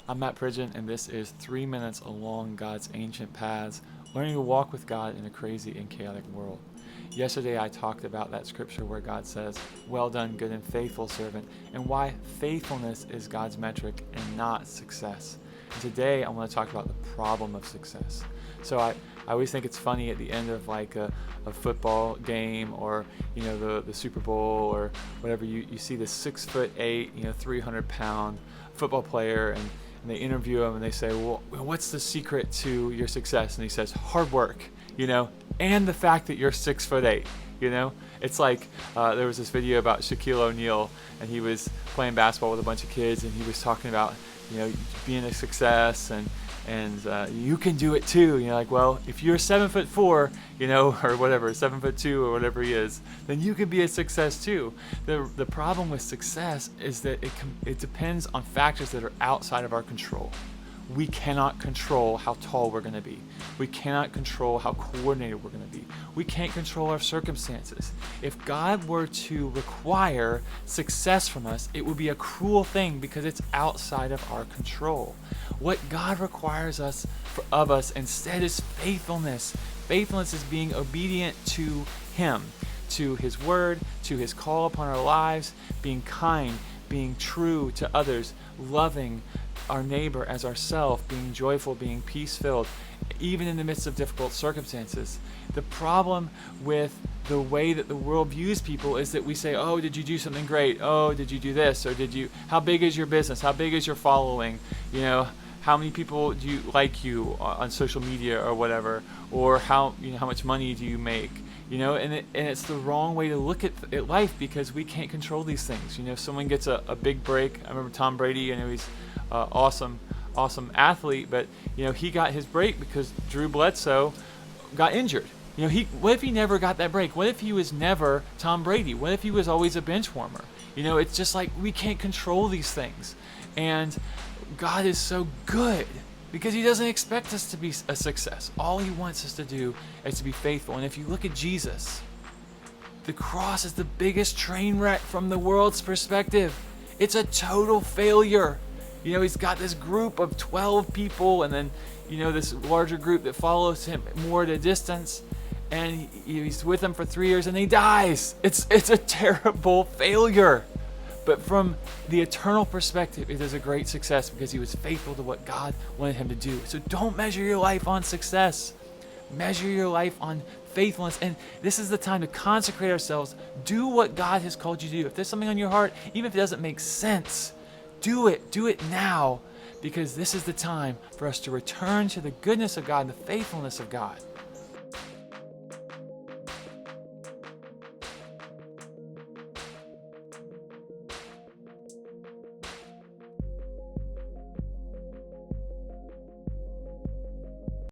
I'm Matt Pridgeon, and this is 3 minutes along God's ancient paths, learning to walk with God in a crazy and chaotic world. Yesterday I talked about that scripture where God says, "Well done, good and faithful servant," and why faithfulness is God's metric and not success. And today I want to talk about the problem of success. So I always think it's funny at the end of like a football game, or the Super Bowl or whatever, you see this 6'8", 300-pound football player, and they interview him and they say, well, what's the secret to your success? And he says, hard work, and the fact that you're 6'8". It's like there was this video about Shaquille O'Neal, and he was playing basketball with a bunch of kids, and he was talking about being a success, and you can do it too. Like, well, if you're 7'4", or whatever, 7'2", or whatever he is, then you can be a success too. The problem with success is that it depends on factors that are outside of our control. We cannot control how tall we're going to be. We cannot control how coordinated we're going to be. We can't control our circumstances. If God were to require success from us, it would be a cruel thing because it's outside of our control. What God requires of us instead is faithfulness. Faithfulness is being obedient to Him, to His word, to His call upon our lives, being kind, being true to others, loving our neighbor as ourselves, being joyful, being peace-filled, even in the midst of difficult circumstances. The problem with the way that the world views people is that we say, oh, did you do something great? Oh, did you do this? Or how big is your business? How big is your following? How many people do you like you on social media or whatever? Or how much money do you make? And it's the wrong way to look at life, because we can't control these things. If someone gets a big break, I remember Tom Brady, he's awesome athlete, but he got his break because Drew Bledsoe got injured. What if he never got that break? What if he was never Tom Brady? What if he was always a bench warmer? It's just like we can't control these things. And God is so good because He doesn't expect us to be a success. All He wants us to do is to be faithful. And if you look at Jesus, the cross is the biggest train wreck from the world's perspective. It's a total failure. He's got this group of 12 people, and then this larger group that follows him more at a distance, and he's with them for 3 years, and he dies. It's a terrible failure. But from the eternal perspective, it is a great success because he was faithful to what God wanted him to do. So don't measure your life on success. Measure your life on faithfulness. And this is the time to consecrate ourselves. Do what God has called you to do. If there's something on your heart, even if it doesn't make sense, do it. Do it now, because this is the time for us to return to the goodness of God and the faithfulness of God.